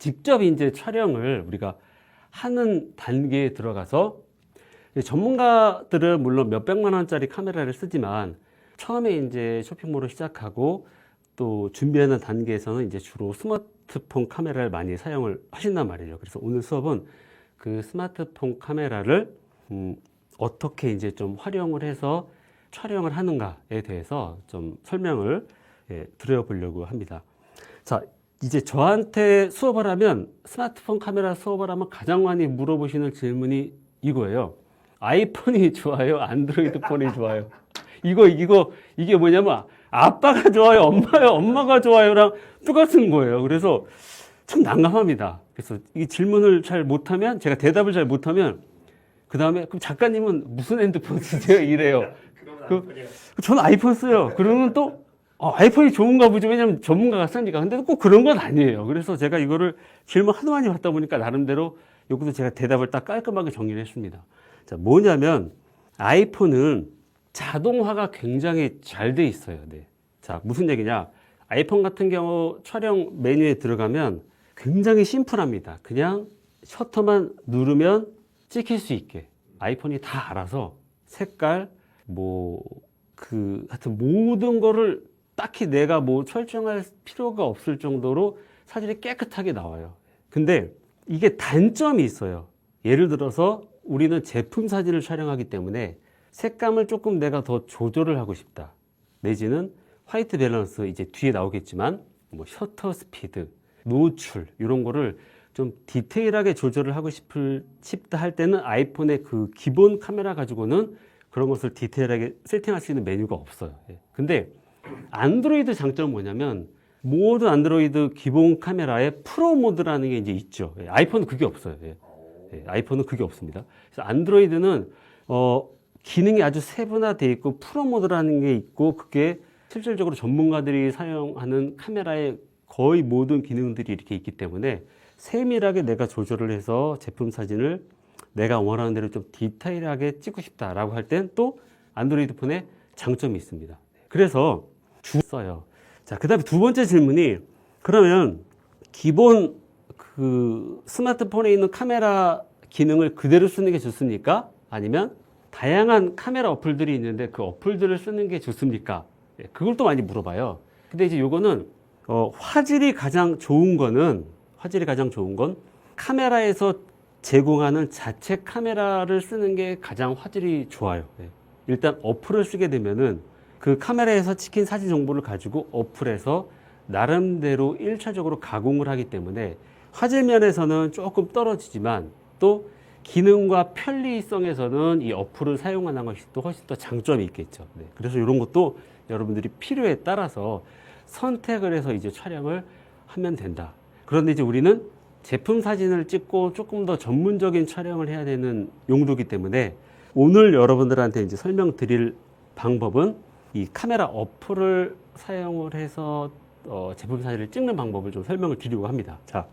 직접 이제 촬영을 우리가 하는 단계에 들어가서 전문가들은 물론 몇백만 원짜리 카메라를 쓰지만 처음에 이제 쇼핑몰을 시작하고 또 준비하는 단계에서는 이제 주로 스마트폰 카메라를 많이 사용을 하신단 말이죠. 그래서 오늘 수업은 그 스마트폰 카메라를 어떻게 이제 좀 활용을 해서 촬영을 하는가에 대해서 좀 설명을 드려보려고 합니다. 자, 이제 저한테 수업을 하면 스마트폰 카메라 수업을 하면 가장 많이 물어보시는 질문이 이거예요. 아이폰이 좋아요? 안드로이드 폰이 좋아요? 이게 뭐냐면 아빠가 좋아요? 엄마가 좋아요랑 똑같은 거예요. 그래서 참 난감합니다. 그래서 이 질문을 잘 못하면, 제가 대답을 잘 못하면, 그 다음에, 그럼 작가님은 무슨 핸드폰 쓰세요? 이래요. 저는 아이폰 써요. 그러면 또, 아이폰이 좋은가 보죠. 왜냐면 전문가가 쓰니까. 근데 꼭 그런 건 아니에요. 그래서 제가 이거를 질문 하도 많이 받다 보니까 나름대로 여기도 제가 대답을 딱 깔끔하게 정리를 했습니다. 자, 뭐냐면, 아이폰은 자동화가 굉장히 잘 돼 있어요. 네. 자, 무슨 얘기냐. 아이폰 같은 경우 촬영 메뉴에 들어가면 굉장히 심플합니다. 그냥 셔터만 누르면 찍힐 수 있게. 아이폰이 다 알아서 색깔, 하여튼 모든 거를 딱히 내가 설정할 필요가 없을 정도로 사진이 깨끗하게 나와요. 근데 이게 단점이 있어요. 예를 들어서 우리는 제품 사진을 촬영하기 때문에 색감을 조금 내가 더 조절을 하고 싶다. 내지는 화이트 밸런스, 이제 뒤에 나오겠지만 셔터 스피드, 노출 이런 거를 좀 디테일하게 조절을 하고 싶다 할 때는 아이폰의 그 기본 카메라 가지고는 그런 것을 디테일하게 세팅할 수 있는 메뉴가 없어요. 근데 안드로이드 장점은 뭐냐면 모든 안드로이드 기본 카메라에 프로 모드라는 게 이제 있죠. 아이폰은 그게 없어요. 아이폰은 그게 없습니다. 그래서 안드로이드는 기능이 아주 세분화되어 있고 프로 모드라는 게 있고 그게 실질적으로 전문가들이 사용하는 카메라의 거의 모든 기능들이 이렇게 있기 때문에 세밀하게 내가 조절을 해서 제품 사진을 내가 원하는 대로 좀 디테일하게 찍고 싶다라고 할 땐 또 안드로이드 폰에 장점이 있습니다. 그래서 써요. 자, 그 다음에 두 번째 질문이 그러면 기본 그 스마트폰에 있는 카메라 기능을 그대로 쓰는 게 좋습니까? 아니면 다양한 카메라 어플들이 있는데 그 어플들을 쓰는 게 좋습니까? 그걸 또 많이 물어봐요. 근데 이제 요거는 화질이 가장 좋은 건 카메라에서 제공하는 자체 카메라를 쓰는 게 가장 화질이 좋아요. 일단 어플을 쓰게 되면은 그 카메라에서 찍힌 사진 정보를 가지고 어플에서 나름대로 1차적으로 가공을 하기 때문에 화질 면에서는 조금 떨어지지만 또 기능과 편리성에서는 이 어플을 사용하는 것이 또 훨씬 더 장점이 있겠죠. 그래서 이런 것도 여러분들이 필요에 따라서 선택을 해서 이제 촬영을 하면 된다. 그런데 이제 우리는 제품 사진을 찍고 조금 더 전문적인 촬영을 해야 되는 용도이기 때문에 오늘 여러분들한테 이제 설명드릴 방법은 이 카메라 어플을 사용을 해서 제품 사진을 찍는 방법을 좀 설명을 드리려고 합니다. 자,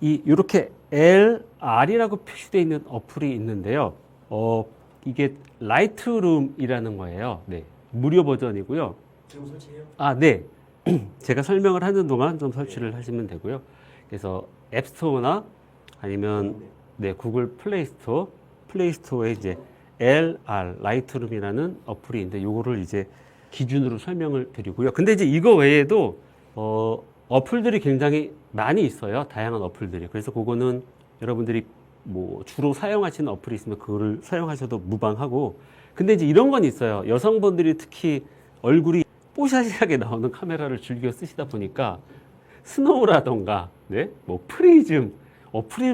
이렇게 LR이라고 표시되어 있는 어플이 있는데요. 이게 라이트룸이라는 거예요. 네, 무료 버전이고요. 지금 설치해요? 네. 제가 설명을 하는 동안 좀 설치를 하시면 되고요. 그래서 앱스토어나 아니면 구글 플레이스토어에 이제 LR 라이트룸이라는 어플이 있는데 요거를 이제 기준으로 설명을 드리고요. 근데 이제 이거 외에도 어플들이 굉장히 많이 있어요. 다양한 어플들이. 그래서 그거는 여러분들이 주로 사용하시는 어플이 있으면 그거를 사용하셔도 무방하고. 근데 이제 이런 건 있어요. 여성분들이 특히 얼굴이 뽀샤시하게 나오는 카메라를 즐겨 쓰시다 보니까 스노우라던가, 프리즘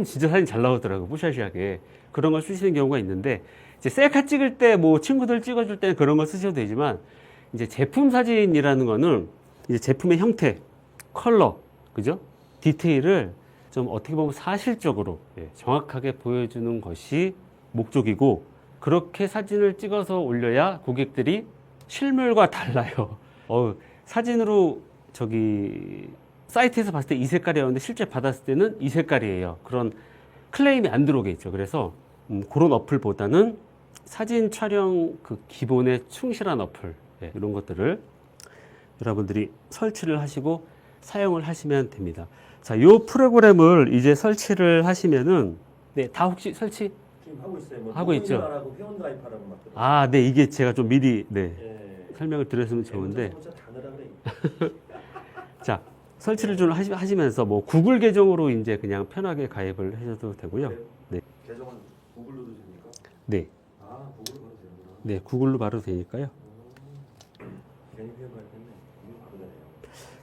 진짜 사진 잘 나오더라고요. 뽀샤시하게. 그런 걸 쓰시는 경우가 있는데, 이제 셀카 찍을 때 친구들 찍어줄 때는 그런 걸 쓰셔도 되지만, 이제 제품 사진이라는 거는 이제 제품의 형태, 컬러, 그죠? 디테일을 좀 어떻게 보면 사실적으로 정확하게 보여주는 것이 목적이고, 그렇게 사진을 찍어서 올려야 고객들이 실물과 달라요. 사진으로 사이트에서 봤을 때 이 색깔이었는데 실제 받았을 때는 이 색깔이에요. 그런 클레임이 안 들어오겠죠. 그래서 그런 어플보다는 사진 촬영 그 기본에 충실한 어플, 이런 것들을 여러분들이 설치를 하시고 사용을 하시면 됩니다. 자, 요 프로그램을 이제 설치를 하시면은 네, 다 혹시 설치 지금 하고 있어요. 뭐 하고 있죠. 하고 회원 가입하라고 막. 아, 네, 이게 제가 좀 미리 네, 예. 설명을 드렸으면 좋은데. 진짜 단어라 그래. 자, 설치를 좀 하시면서 뭐 구글 계정으로 이제 그냥 편하게 가입을 하셔도 되고요. 네. 계정은 구글로도 됩니까? 네. 아, 구글로 바로 되는구나. 네, 구글로 바로 되니까요. 괜히 회원 가입했네. 이거 바로 되네요.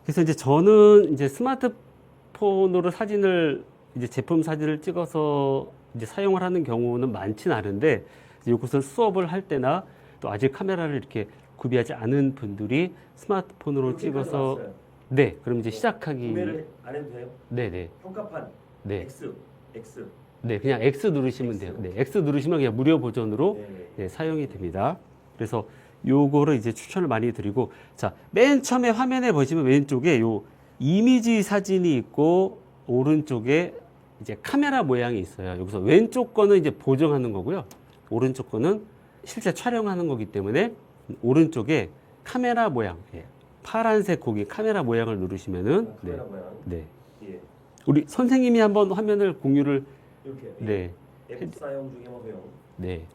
그래서 이제 저는 이제 스마트폰으로 사진을 이제 제품 사진을 찍어서 이제 사용을 하는 경우는 많진 않은데 이것을 수업을 할 때나 또 아직 카메라를 이렇게 구비하지 않은 분들이 스마트폰으로 찍어서 왔어요. 네, 그럼 이제 시작하기 구매를 안 해도 돼요? 네네 평가판 네, X. 네 그냥 X 누르시면 돼요. 네, X 누르시면 그냥 무료 버전으로 네. 네, 사용이 됩니다. 그래서 요거를 이제 추천을 많이 드리고 자, 맨 처음에 화면에 보시면 왼쪽에 요 이미지 사진이 있고 오른쪽에 이제 카메라 모양이 있어요. 여기서 왼쪽 거는 이제 보정하는 거고요. 오른쪽 거는 실제 촬영하는 거기 때문에 오른쪽에 카메라 모양, 예, 파란색 거기 카메라 모양을 누르시면은 네, 카메라 모양. 네. 예. 우리 선생님이 한번 화면을 공유를 이렇게. 네, 앱 사용 중에 뭐 회원. 네,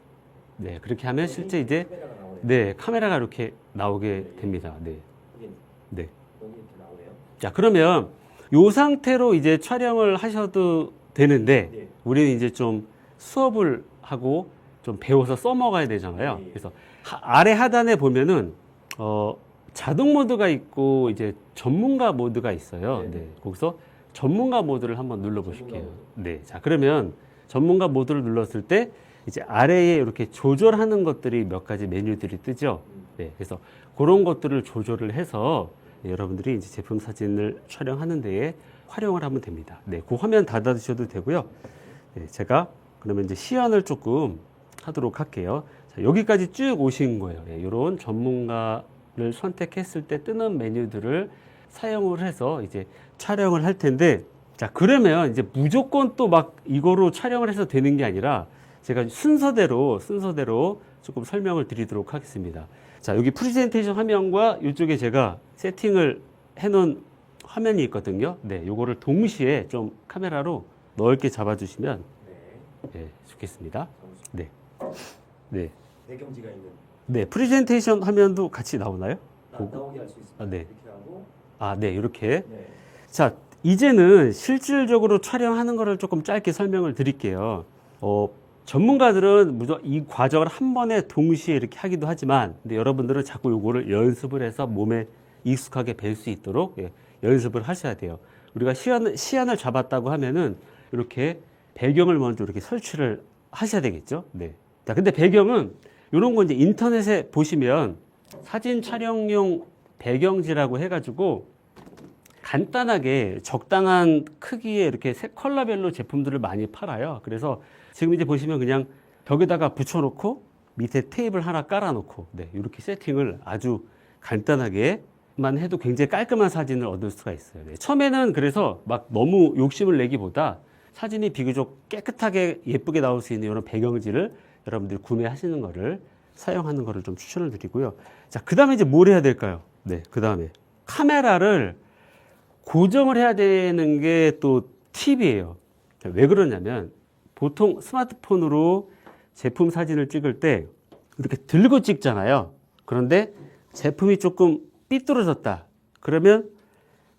네 그렇게 하면 실제 이제 카메라가 나오네요. 네 카메라가 이렇게 나오게 됩니다. 네, 여기 네. 여기 이렇게 나오네요. 자 그러면 요 상태로 이제 촬영을 하셔도 되는데 네. 우리는 이제 좀 수업을 하고 좀 배워서 써먹어야 되잖아요. 네. 그래서 아래 하단에 보면은 자동 모드가 있고 이제 전문가 모드가 있어요. 네. 네. 거기서 전문가 모드를 한번 눌러보실게요. 전문가 모드. 네. 자 그러면 전문가 모드를 눌렀을 때 이제 아래에 이렇게 조절하는 것들이 몇 가지 메뉴들이 뜨죠. 네. 그래서 그런 것들을 조절을 해서 여러분들이 이제 제품 사진을 촬영하는 데에 활용을 하면 됩니다. 네. 그 화면 닫아두셔도 되고요. 네. 제가 그러면 이제 시연을 조금 하도록 할게요. 자, 여기까지 쭉 오신 거예요. 네. 이런 전문가를 선택했을 때 뜨는 메뉴들을 사용을 해서 이제 촬영을 할 텐데, 자, 그러면 이제 무조건 또 막 이거로 촬영을 해서 되는 게 아니라 제가 순서대로 조금 설명을 드리도록 하겠습니다. 자, 여기 프레젠테이션 화면과 이쪽에 제가 세팅을 해놓은 화면이 있거든요. 네, 요거를 동시에 좀 카메라로 넓게 잡아주시면 네. 네, 좋겠습니다. 네, 네, 배경지가 있는. 네, 프레젠테이션 화면도 같이 나오나요? 나오게 할 수 있습니다. 아, 네. 이렇게 하고. 아, 네, 이렇게. 네. 자, 이제는 실질적으로 촬영하는 거를 조금 짧게 설명을 드릴게요. 전문가들은 무조건 이 과정을 한 번에 동시에 이렇게 하기도 하지만, 근데 여러분들은 자꾸 요거를 연습을 해서 몸에 익숙하게 뵐 수 있도록 예, 연습을 하셔야 돼요. 우리가 시안을 잡았다고 하면은 이렇게 배경을 먼저 이렇게 설치를 하셔야 되겠죠. 네. 자, 근데 배경은 이런 거 이제 인터넷에 보시면 사진 촬영용 배경지라고 해가지고 간단하게 적당한 크기의 이렇게 색 컬러별로 제품들을 많이 팔아요. 그래서 지금 이제 보시면 그냥 벽에다가 붙여놓고 밑에 테이블 하나 깔아놓고 네, 이렇게 세팅을 아주 간단하게만 해도 굉장히 깔끔한 사진을 얻을 수가 있어요. 네, 처음에는 그래서 막 너무 욕심을 내기보다 사진이 비교적 깨끗하게 예쁘게 나올 수 있는 이런 배경지를 여러분들이 구매하시는 거를 사용하는 거를 좀 추천을 드리고요. 자, 그 다음에 이제 뭘 해야 될까요? 네, 그 다음에 카메라를 고정을 해야 되는 게 또 팁이에요. 왜 그러냐면 보통 스마트폰으로 제품 사진을 찍을 때 이렇게 들고 찍잖아요. 그런데 제품이 조금 삐뚤어졌다. 그러면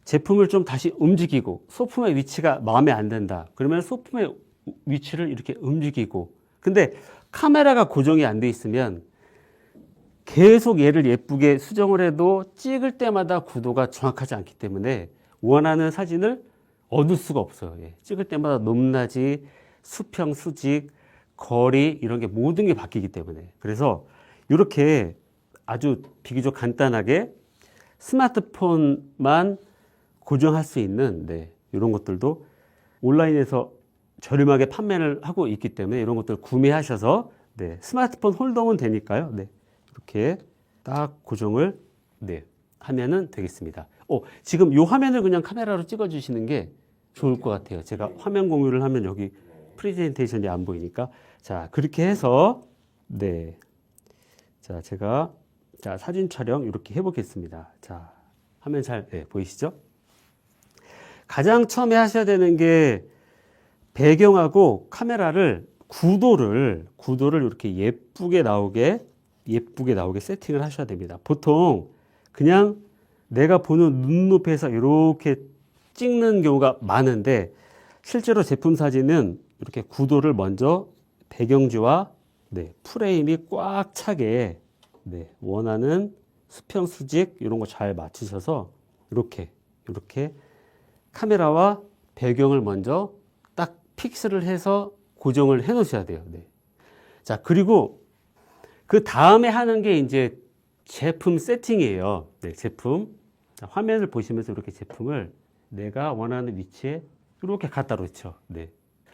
제품을 좀 다시 움직이고 소품의 위치가 마음에 안 든다. 그러면 소품의 위치를 이렇게 움직이고 근데 카메라가 고정이 안 돼 있으면 계속 얘를 예쁘게 수정을 해도 찍을 때마다 구도가 정확하지 않기 때문에 원하는 사진을 얻을 수가 없어요. 예. 찍을 때마다 높낮이, 수평, 수직, 거리 이런 게 모든 게 바뀌기 때문에 그래서 이렇게 아주 비교적 간단하게 스마트폰만 고정할 수 있는 네, 이런 것들도 온라인에서 저렴하게 판매를 하고 있기 때문에 이런 것들 구매하셔서 네, 스마트폰 홀더면 되니까요. 네, 이렇게 딱 고정을 네, 하면은 되겠습니다. 지금 이 화면을 그냥 카메라로 찍어 주시는 게 좋을 것 같아요. 제가 화면 공유를 하면 여기 프레젠테이션이 안 보이니까 자, 그렇게 해서 네. 자, 제가 자, 사진 촬영 이렇게 해 보겠습니다. 자, 화면 잘 네, 보이시죠? 가장 처음에 하셔야 되는 게 배경하고 카메라를 구도를 이렇게 예쁘게 나오게 세팅을 하셔야 됩니다. 보통 그냥 내가 보는 눈높이에서 이렇게 찍는 경우가 많은데 실제로 제품 사진은 이렇게 구도를 먼저 배경지와 프레임이 꽉 차게 원하는 수평, 수직 이런 거 잘 맞추셔서 이렇게 카메라와 배경을 먼저 딱 픽스를 해서 고정을 해 놓으셔야 돼요. 자, 그리고 그 다음에 하는 게 이제 제품 세팅이에요. 제품. 자, 화면을 보시면서 이렇게 제품을 내가 원하는 위치에 이렇게 갖다 놓죠.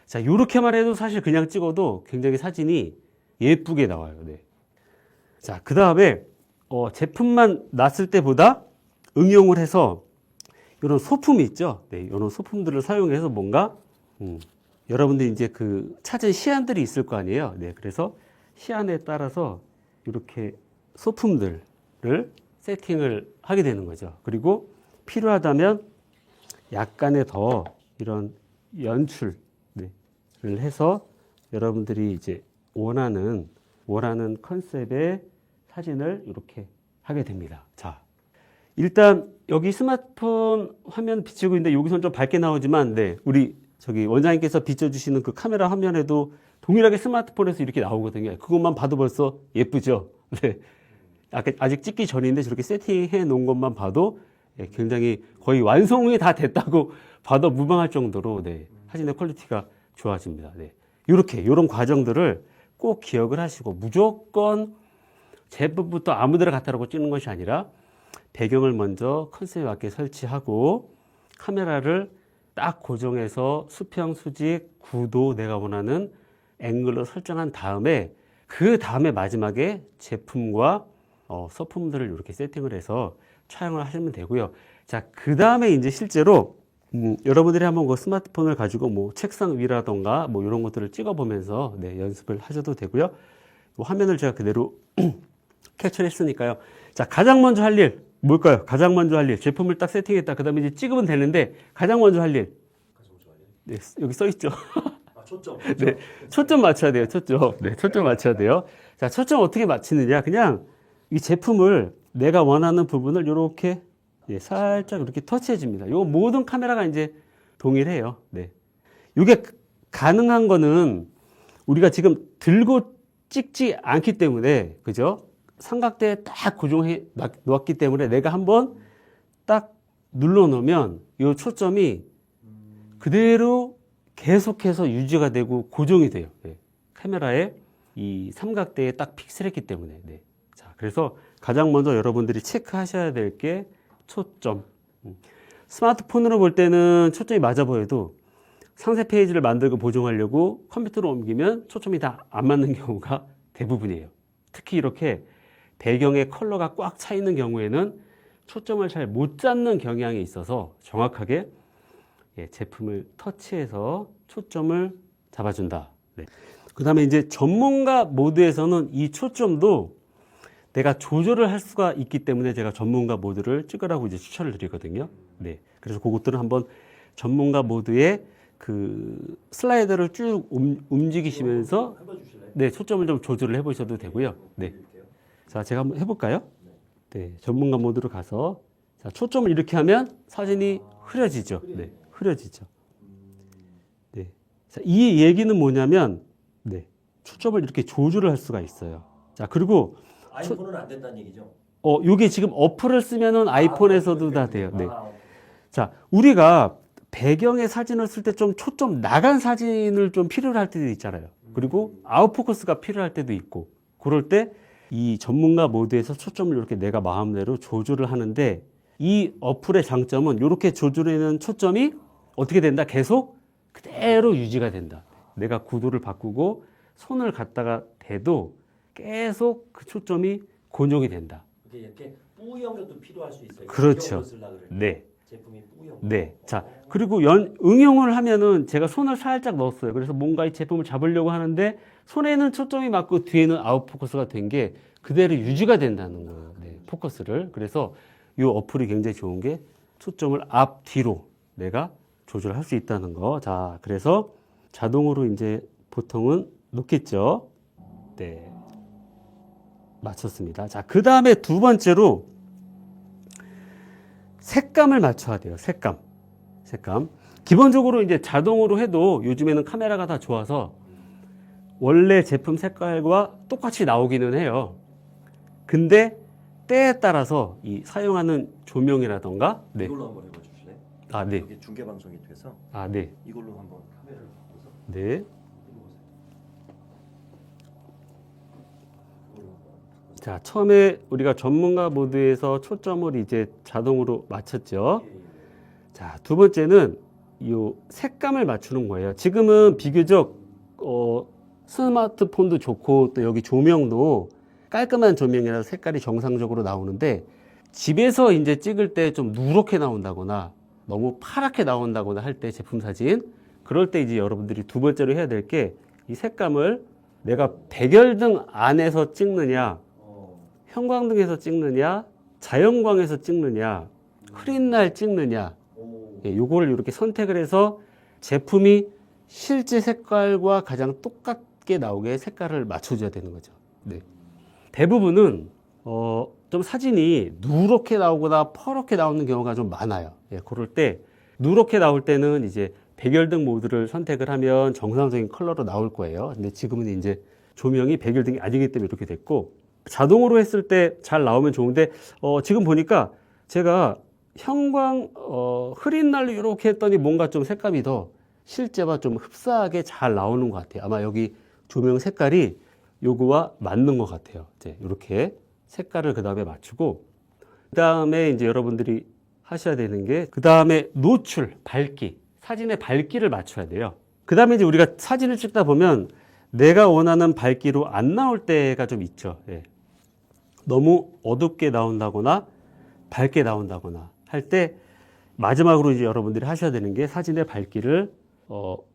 자, 이렇게만 해도 사실 그냥 찍어도 굉장히 사진이 예쁘게 나와요. 자, 그 다음에 제품만 놨을 때보다 응용을 해서 이런 소품이 있죠. 이런 소품들을 사용해서 뭔가 여러분들이 이제 그 찾은 시안들이 있을 거 아니에요. 그래서 시안에 따라서 이렇게 소품들을 세팅을 하게 되는 거죠. 그리고 필요하다면 약간의 더 이런 연출을 해서 여러분들이 이제 원하는 컨셉의 사진을 이렇게 하게 됩니다. 자, 일단 여기 스마트폰 화면 비치고 있는데 여기서는 좀 밝게 나오지만 우리 저기 원장님께서 비춰주시는 그 카메라 화면에도 동일하게 스마트폰에서 이렇게 나오거든요. 그것만 봐도 벌써 예쁘죠. 아직 찍기 전인데 저렇게 세팅해 놓은 것만 봐도 굉장히 거의 완성이 다 됐다고 봐도 무방할 정도로 사진의 퀄리티가 좋아집니다. 이런 과정들을 꼭 기억을 하시고 무조건 제품부터 아무데나 갖다 놓고 찍는 것이 아니라 배경을 먼저 컨셉에 맞게 설치하고 카메라를 딱 고정해서 수평, 수직, 구도 내가 원하는 앵글로 설정한 다음에 그 다음에 마지막에 제품과 소품들을 이렇게 세팅을 해서 촬영을 하시면 되고요. 자, 그 다음에 이제 실제로 여러분들이 한번 그 스마트폰을 가지고 뭐 책상 위라던가 뭐 이런 것들을 찍어보면서 연습을 하셔도 되고요. 화면을 제가 그대로 캡처를 했으니까요. 자, 가장 먼저 할 일 뭘까요? 가장 먼저 할 일. 제품을 딱 세팅했다. 그 다음에 이제 찍으면 되는데 가장 먼저 할 일. 여기 써 있죠. 초점. 초점 맞춰야 돼요. 초점 맞춰야 돼요. 자, 초점 어떻게 맞추느냐? 그냥 이 제품을 내가 원하는 부분을 이렇게 살짝 이렇게 터치해 줍니다. 요 모든 카메라가 이제 동일해요. 이게 가능한 거는 우리가 지금 들고 찍지 않기 때문에, 그죠? 삼각대에 딱 고정해 놓았기 때문에 내가 한번 딱 눌러 놓으면 이 초점이 그대로 계속해서 유지가 되고 고정이 돼요. 카메라에 이 삼각대에 딱 픽셀했기 때문에. 자, 그래서 가장 먼저 여러분들이 체크하셔야 될 게 초점. 스마트폰으로 볼 때는 초점이 맞아 보여도 상세 페이지를 만들고 보정하려고 컴퓨터로 옮기면 초점이 다 안 맞는 경우가 대부분이에요. 특히 이렇게 배경의 컬러가 꽉 차 있는 경우에는 초점을 잘 못 잡는 경향이 있어서 정확하게 제품을 터치해서 초점을 잡아준다. 그 다음에 이제 전문가 모드에서는 이 초점도 내가 조절을 할 수가 있기 때문에 제가 전문가 모드를 찍으라고 이제 추천을 드리거든요. 그래서 그것들은 한번 전문가 모드에 그 슬라이더를 쭉 움직이시면서 초점을 좀 조절을 해보셔도 되고요. 자, 제가 한번 해볼까요? 전문가 모드로 가서 자, 초점을 이렇게 하면 사진이 흐려지죠. 흐려지죠. 자, 이 얘기는 뭐냐면 초점을 이렇게 조절을 할 수가 있어요. 자, 그리고 아이폰은 안 된다는 얘기죠? 요게 지금 어플을 쓰면은 아이폰에서도 다 돼요. 자, 우리가 배경에 사진을 쓸 때 좀 초점 나간 사진을 좀 필요로 할 때도 있잖아요. 그리고 아웃포커스가 필요할 때도 있고, 그럴 때 이 전문가 모드에서 초점을 이렇게 내가 마음대로 조절을 하는데, 이 어플의 장점은 이렇게 조절해놓은 초점이 어떻게 된다? 계속 그대로 유지가 된다. 내가 구도를 바꾸고 손을 갖다가 대도 계속 그 초점이 고정이 된다. 이렇게 뿌연 것도 필요할 수 있어요. 그렇죠. 제품이 뿌연. 자, 그리고 응용을 하면은 제가 손을 살짝 넣었어요. 그래서 뭔가 이 제품을 잡으려고 하는데 손에는 초점이 맞고 뒤에는 아웃포커스가 된 게 그대로 유지가 된다는 거예요. 포커스를. 그래서 이 어플이 굉장히 좋은 게 초점을 앞, 뒤로 내가 조절할 수 있다는 거. 자, 그래서 자동으로 이제 보통은 놓겠죠. 네. 맞췄습니다. 자, 그 다음에 두 번째로 색감을 맞춰야 돼요. 색감. 기본적으로 이제 자동으로 해도 요즘에는 카메라가 다 좋아서 원래 제품 색깔과 똑같이 나오기는 해요. 근데 때에 따라서 이 사용하는 조명이라던가, 네. 이걸로 한번 해봐 주실래요? 아, 네. 이게 중계 방송이 돼서 아, 네. 이걸로 한번 카메라를 보고서 네. 이걸로 한번 바꿔서. 자, 처음에 우리가 전문가 모드에서 초점을 이제 자동으로 맞췄죠. 예, 예. 자, 두 번째는 이 색감을 맞추는 거예요. 지금은 비교적 스마트폰도 좋고 또 여기 조명도 깔끔한 조명이라서 색깔이 정상적으로 나오는데 집에서 이제 찍을 때 좀 누렇게 나온다거나 너무 파랗게 나온다거나 할 때 제품 사진 그럴 때 이제 여러분들이 두 번째로 해야 될 게 이 색감을 내가 백열등 안에서 찍느냐 형광등에서 찍느냐 자연광에서 찍느냐 흐린 날 찍느냐 예, 요거를 이렇게 선택을 해서 제품이 실제 색깔과 가장 똑같게 나오게 색깔을 맞춰줘야 되는 거죠. 네. 대부분은 좀 사진이 누렇게 나오거나 퍼렇게 나오는 경우가 좀 많아요. 예, 그럴 때 누렇게 나올 때는 이제 백열등 모드를 선택을 하면 정상적인 컬러로 나올 거예요. 근데 지금은 이제 조명이 백열등이 아니기 때문에 이렇게 됐고 자동으로 했을 때 잘 나오면 좋은데 지금 보니까 제가 형광 흐린 날로 이렇게 했더니 뭔가 좀 색감이 더 실제와 좀 흡사하게 잘 나오는 것 같아요. 아마 여기 조명 색깔이 요거와 맞는 것 같아요. 이제 이렇게 색깔을 그 다음에 맞추고 그 다음에 이제 여러분들이 하셔야 되는 게 그 다음에 노출, 밝기, 사진의 밝기를 맞춰야 돼요. 그 다음에 이제 우리가 사진을 찍다 보면 내가 원하는 밝기로 안 나올 때가 좀 있죠. 예. 너무 어둡게 나온다거나 밝게 나온다거나 할 때 마지막으로 이제 여러분들이 하셔야 되는 게 사진의 밝기를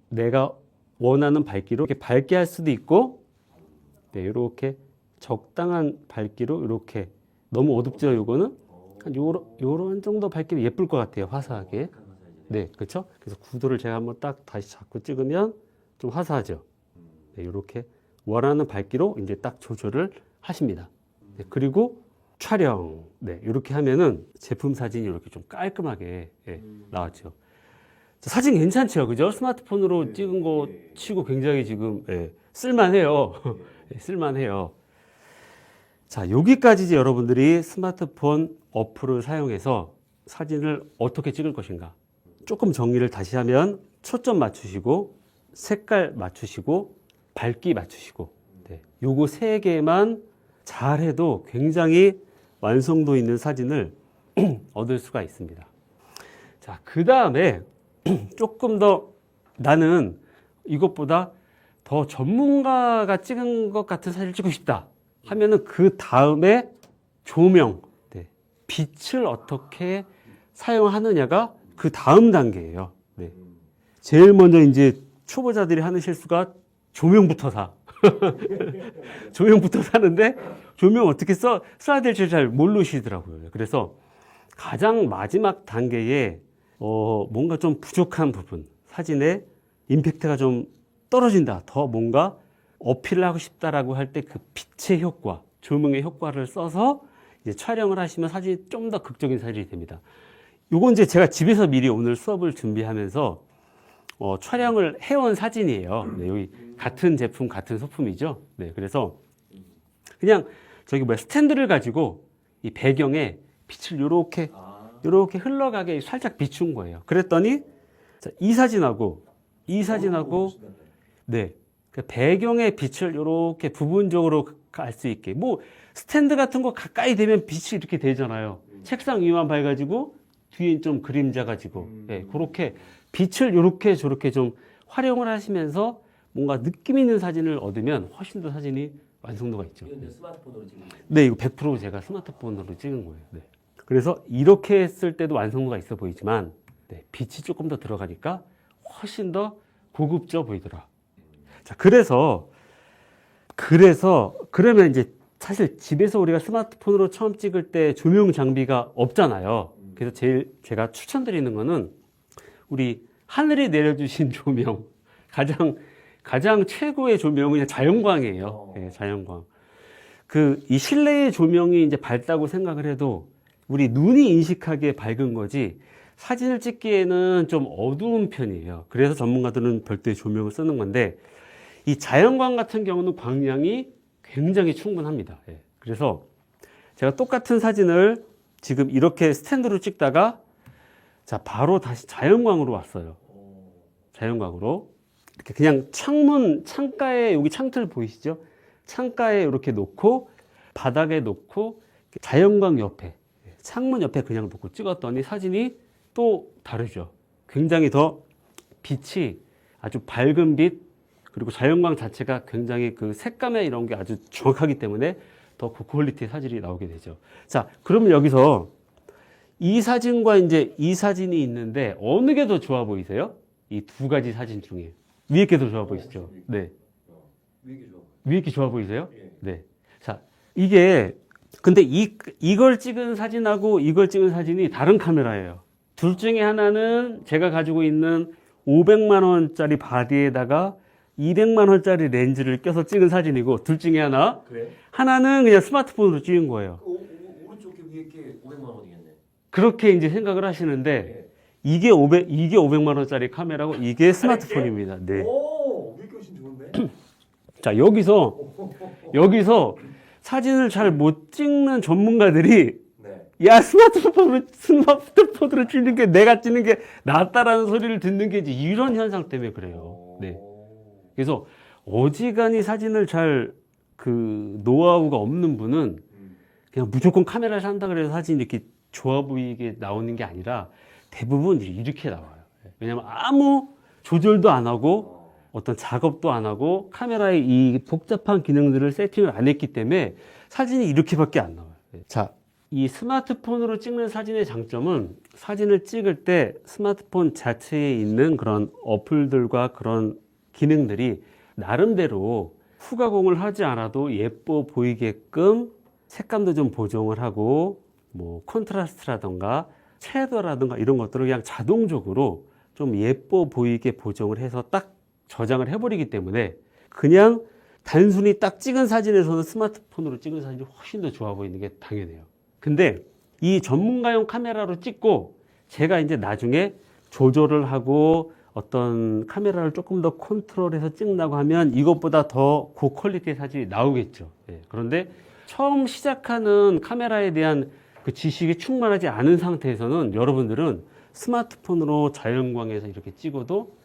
내가 원하는 밝기로 이렇게 밝게 할 수도 있고 네, 이렇게 적당한 밝기로 이렇게 너무 어둡죠, 요거는 한 요런 정도 밝기면 예쁠 것 같아요, 화사하게. 네, 그렇죠? 그래서 구도를 제가 한번 딱 다시 잡고 찍으면 좀 화사하죠. 네, 이렇게 원하는 밝기로 이제 딱 조절을 하십니다. 네, 그리고 촬영. 네, 이렇게 하면은 제품 사진이 이렇게 좀 깔끔하게 예, 나왔죠. 자, 사진 괜찮죠, 그죠? 스마트폰으로 찍은 거 치고 굉장히 지금 예, 쓸만해요. 예, 쓸만해요. 자, 여기까지 이제 여러분들이 스마트폰 어플을 사용해서 사진을 어떻게 찍을 것인가. 조금 정리를 다시 하면 초점 맞추시고 색깔 맞추시고 밝기 맞추시고 네, 요거 세 개만 잘해도 굉장히 완성도 있는 사진을 얻을 수가 있습니다. 자, 그 다음에 조금 더 나는 이것보다 더 전문가가 찍은 것 같은 사진을 찍고 싶다 하면은 그 다음에 조명, 네, 빛을 어떻게 사용하느냐가 그 다음 단계예요. 네. 제일 먼저 이제 초보자들이 하는 실수가 조명부터 사. 조명부터 사는데 조명 어떻게 써야 될지 잘 모르시더라고요. 그래서 가장 마지막 단계에 뭔가 좀 부족한 부분, 사진의 임팩트가 좀 떨어진다. 더 뭔가 어필을 하고 싶다라고 할 때 그 빛의 효과, 조명의 효과를 써서 이제 촬영을 하시면 사진이 좀 더 극적인 사진이 됩니다. 요건 이제 제가 집에서 미리 오늘 수업을 준비하면서 촬영을 해온 사진이에요. 네, 여기 같은 제품, 같은 소품이죠. 네, 그래서 그냥 저기 스탠드를 가지고 이 배경에 빛을 요렇게 흘러가게 살짝 비춘 거예요. 그랬더니 자, 이 사진하고 네, 그 배경의 빛을 요렇게 부분적으로 갈 수 있게 뭐 스탠드 같은 거 가까이 되면 빛이 이렇게 되잖아요. 책상 위만 봐가지고 뒤에 좀 그림자 가지고 네, 그렇게 빛을 요렇게 저렇게 좀 활용을 하시면서 뭔가 느낌 있는 사진을 얻으면 훨씬 더 사진이 완성도가 있죠. 이건 스마트폰으로 찍는 거예요? 네, 이거 100% 제가 스마트폰으로 찍은 거예요. 네. 그래서 이렇게 했을 때도 완성도가 있어 보이지만 네, 빛이 조금 더 들어가니까 훨씬 더 고급져 보이더라. 자, 그래서 그러면 이제 사실 집에서 우리가 스마트폰으로 처음 찍을 때 조명 장비가 없잖아요. 그래서 제일 제가 추천드리는 거는 우리 하늘이 내려주신 조명, 가장 최고의 조명은 그냥 자연광이에요. 예, 자연광. 이 실내의 조명이 이제 밝다고 생각을 해도 우리 눈이 인식하기에 밝은 거지 사진을 찍기에는 좀 어두운 편이에요. 그래서 전문가들은 별도의 조명을 쓰는 건데 이 자연광 같은 경우는 광량이 굉장히 충분합니다. 예, 그래서 제가 똑같은 사진을 지금 이렇게 스탠드로 찍다가 자, 바로 다시 자연광으로 왔어요. 자연광으로. 이렇게 그냥 창가에, 여기 창틀 보이시죠? 창가에 이렇게 놓고, 바닥에 놓고, 자연광 옆에, 창문 옆에 그냥 놓고 찍었더니 사진이 또 다르죠. 굉장히 더 빛이 아주 밝은 빛, 그리고 자연광 자체가 굉장히 그 색감에 이런 게 아주 정확하기 때문에 더 고퀄리티의 사진이 나오게 되죠. 자, 그러면 여기서 이 사진과 이제 이 사진이 있는데 어느 게 더 좋아 보이세요? 이 두 가지 사진 중에. 위에 게 더 좋아 보이시죠? 네. 위에 게 좋아 보이세요? 네. 자, 근데 이걸 찍은 사진하고 이걸 찍은 사진이 다른 카메라예요. 둘 중에 하나는 제가 가지고 있는 500만 원짜리 바디에다가 200만 원짜리 렌즈를 껴서 찍은 사진이고, 둘 중에 하나는 그냥 스마트폰으로 찍은 거예요. 오른쪽 위에 게 500만 원이겠네. 그렇게 이제 생각을 하시는데, 이게 500만 원짜리 카메라고 이게 스마트폰입니다. 네. 오, 위에 게 훨씬 좋은데? 자, 여기서 사진을 잘 못 찍는 전문가들이 야, 스마트폰으로 찍는 게 내가 찍는 게 낫다라는 소리를 듣는 게 이제 이런 현상 때문에 그래요. 네. 그래서 어지간히 사진을 노하우가 없는 분은 그냥 무조건 카메라를 산다 그래서 사진이 이렇게 좋아 보이게 나오는 게 아니라 대부분 이렇게 나와요. 왜냐면 아무 조절도 안 하고 어떤 작업도 안 하고 카메라의 이 복잡한 기능들을 세팅을 안 했기 때문에 사진이 이렇게밖에 안 나와요. 자, 이 스마트폰으로 찍는 사진의 장점은 사진을 찍을 때 스마트폰 자체에 있는 그런 어플들과 그런 기능들이 나름대로 후가공을 하지 않아도 예뻐 보이게끔 색감도 좀 보정을 하고 뭐 컨트라스트라던가 섀도우라든가 이런 것들을 그냥 자동적으로 좀 예뻐 보이게 보정을 해서 딱 저장을 해버리기 때문에 그냥 단순히 딱 찍은 사진에서는 스마트폰으로 찍은 사진이 훨씬 더 좋아 보이는 게 당연해요. 근데 이 전문가용 카메라로 찍고 제가 이제 나중에 조절을 하고 어떤 카메라를 조금 더 컨트롤해서 찍는다고 하면 이것보다 더 고퀄리티의 사진이 나오겠죠. 예, 그런데 처음 시작하는 카메라에 대한 그 지식이 충분하지 않은 상태에서는 여러분들은 스마트폰으로 자연광에서 이렇게 찍어도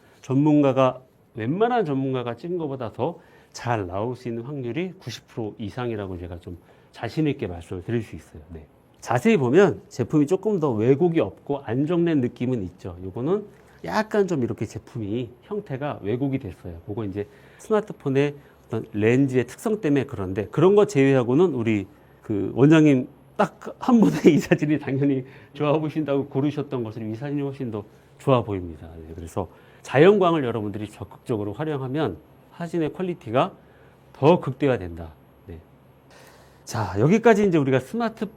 웬만한 전문가가 찍은 것보다 더 잘 나올 수 있는 확률이 90% 이상이라고 제가 좀 자신 있게 말씀을 드릴 수 있어요. 네. 자세히 보면 제품이 조금 더 왜곡이 없고 안정된 느낌은 있죠. 요거는 약간 좀 이렇게 제품이 형태가 왜곡이 됐어요. 그거 이제 스마트폰의 어떤 렌즈의 특성 때문에 그런데 그런 거 제외하고는 우리 그 원장님 딱 한 번에 이 사진이 당연히 좋아 보신다고 고르셨던 것은 이 사진이 훨씬 더 좋아 보입니다. 네, 그래서 자연광을 여러분들이 적극적으로 활용하면 사진의 퀄리티가 더 극대화된다. 네. 자, 여기까지 이제 우리가 스마트폰